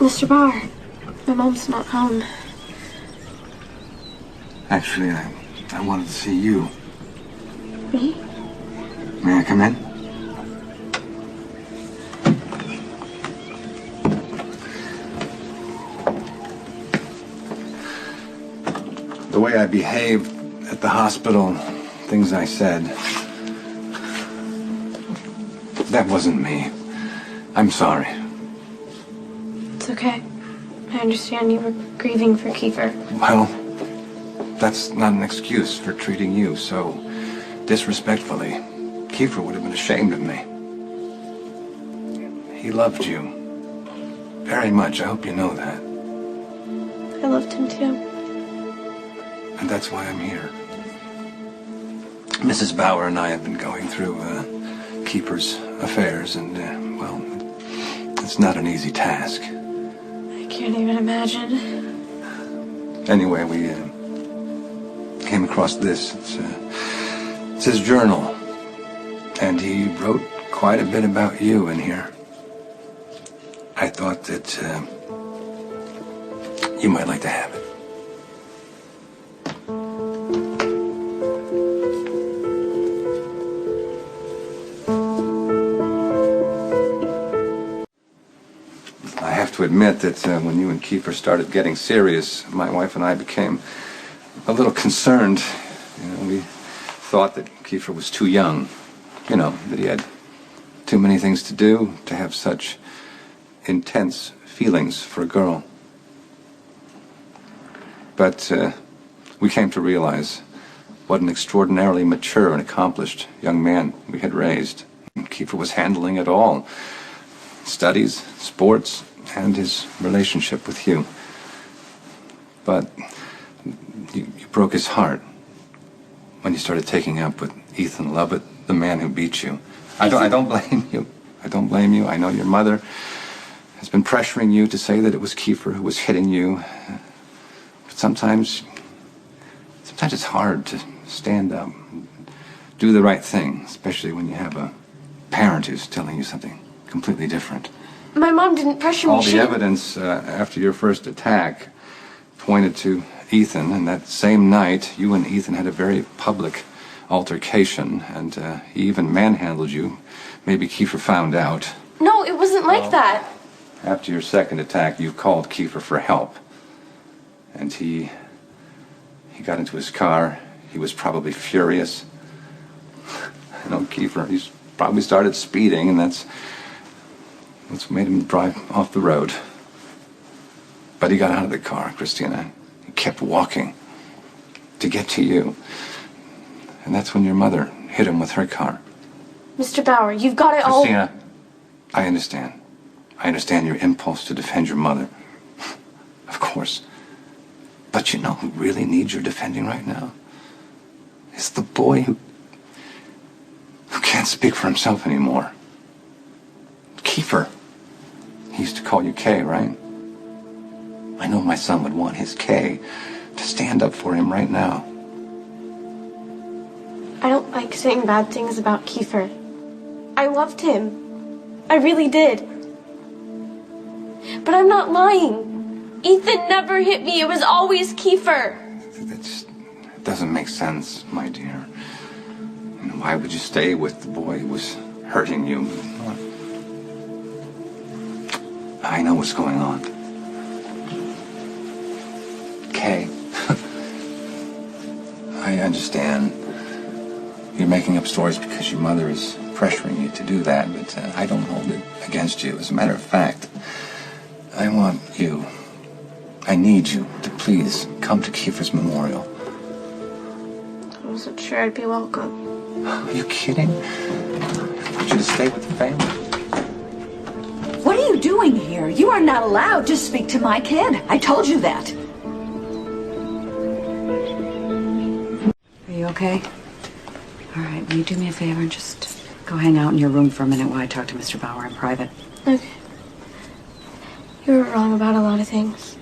Mr. Barr, my mom's not home. Actually, I wanted to see you. Me? May I come in? The way I behaved at the hospital, things I said, that wasn't me. I'm sorry. It's okay. I understand you were grieving for Kiefer. Well, that's not an excuse for treating you so disrespectfully. Kiefer would have been ashamed of me. He loved you very much. I hope you know that. I loved him too. And that's why I'm here. Mrs. Bauer and I have been going through Kiefer's affairs, and, well, it's not an easy task. I can't even imagine. Anyway, we came across this. It's his journal. And he wrote quite a bit about you in here. I thought that you might like to have it. I have to admit that when you and Kiefer started getting serious, my wife and I became a little concerned. You know, we thought that Kiefer was too young. You know, that he had too many things to do to have such intense feelings for a girl. But we came to realize what an extraordinarily mature and accomplished young man we had raised. Kiefer was handling it all. Studies, sports, and his relationship with you. But you broke his heart when you started taking up with Ethan Lovett, the man who beat you. I don't blame you. I don't blame you. I know your mother has been pressuring you to say that it was Kiefer who was hitting you. But sometimes it's hard to stand up and do the right thing, especially when you have a parent who's telling you something completely different. My mom didn't pressure me. All the evidence after your first attack pointed to Ethan, and that same night, you and Ethan had a very public altercation, and he even manhandled you. Maybe Kiefer found out. No, it wasn't like that. After your second attack, you called Kiefer for help. And he got into his car. He was probably furious. I know Kiefer, he's probably started speeding, and that's what made him drive off the road. But he got out of the car, Christina. He kept walking to get to you. And that's when your mother hit him with her car. Mr. Bauer, you've got it all... Christina, I understand. I understand your impulse to defend your mother. Of course. But you know who really needs your defending right now? It's the boy who can't speak for himself anymore. Kiefer. He used to call you Kay, right? I know my son would want his Kay to stand up for him right now. I don't like saying bad things about Kiefer. I loved him. I really did. But I'm not lying. Ethan never hit me. It was always Kiefer. That just doesn't make sense, my dear. You know, why would you stay with the boy who was hurting you? I know what's going on. Kay, I understand. You're making up stories because your mother is pressuring you to do that, but I don't hold it against you. As a matter of fact, I want you, I need you to please come to Kiefer's memorial. I wasn't sure I'd be welcome. Are you kidding? I want you to stay with the family. What are you doing here? You are not allowed to speak to my kid. I told you that. Are you okay? All right, will you do me a favor and just go hang out in your room for a minute while I talk to Mr. Bauer in private? Okay. You were wrong about a lot of things.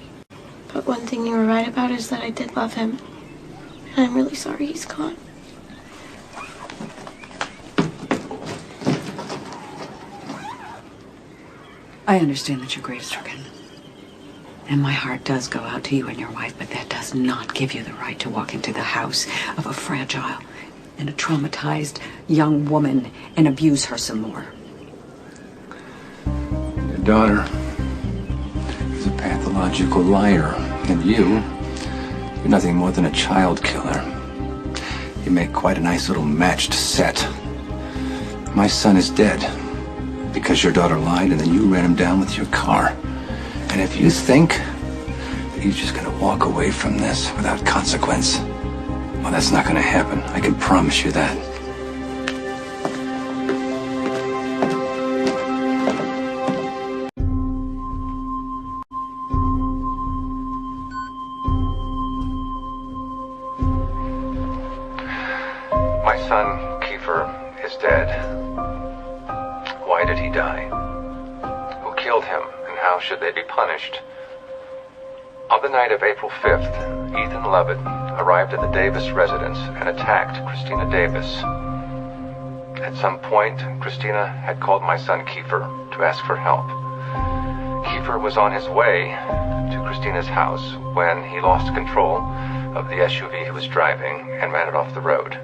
But one thing you were right about is that I did love him. And I'm really sorry he's gone. I understand that you're grief-stricken. And my heart does go out to you and your wife, but that does not give you the right to walk into the house of a fragile and a traumatized young woman and abuse her some more. Your daughter is a pathological liar, and you're nothing more than a child killer. You make quite a nice little matched set. My son is dead because your daughter lied and then you ran him down with your car. And if you think that you're just gonna walk away from this without consequence, well, that's not gonna happen. I can promise you that. My son, Kiefer, is dead. Why did he die? Who killed him, and how should they be punished? On the night of April 5th, Ethan Lovett arrived at the Davis residence and attacked Christina Davis. At some point, Christina had called my son Kiefer to ask for help. Kiefer was on his way to Christina's house when he lost control of the SUV he was driving and ran it off the road.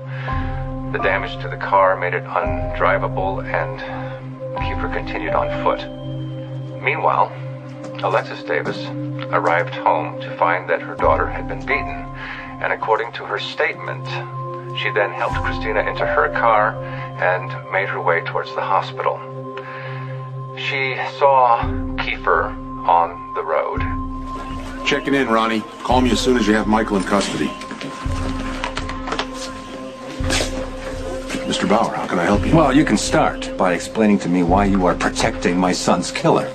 The damage to the car made it undrivable, and Kiefer continued on foot. Meanwhile, Alexis Davis arrived home to find that her daughter had been beaten, and according to her statement, she then helped Christina into her car and made her way towards the hospital. She saw Kiefer on the road. Checking in, Ronnie. Call me as soon as you have Michael in custody. Mr. Bauer, how can I help you? Well, you can start by explaining to me why you are protecting my son's killer.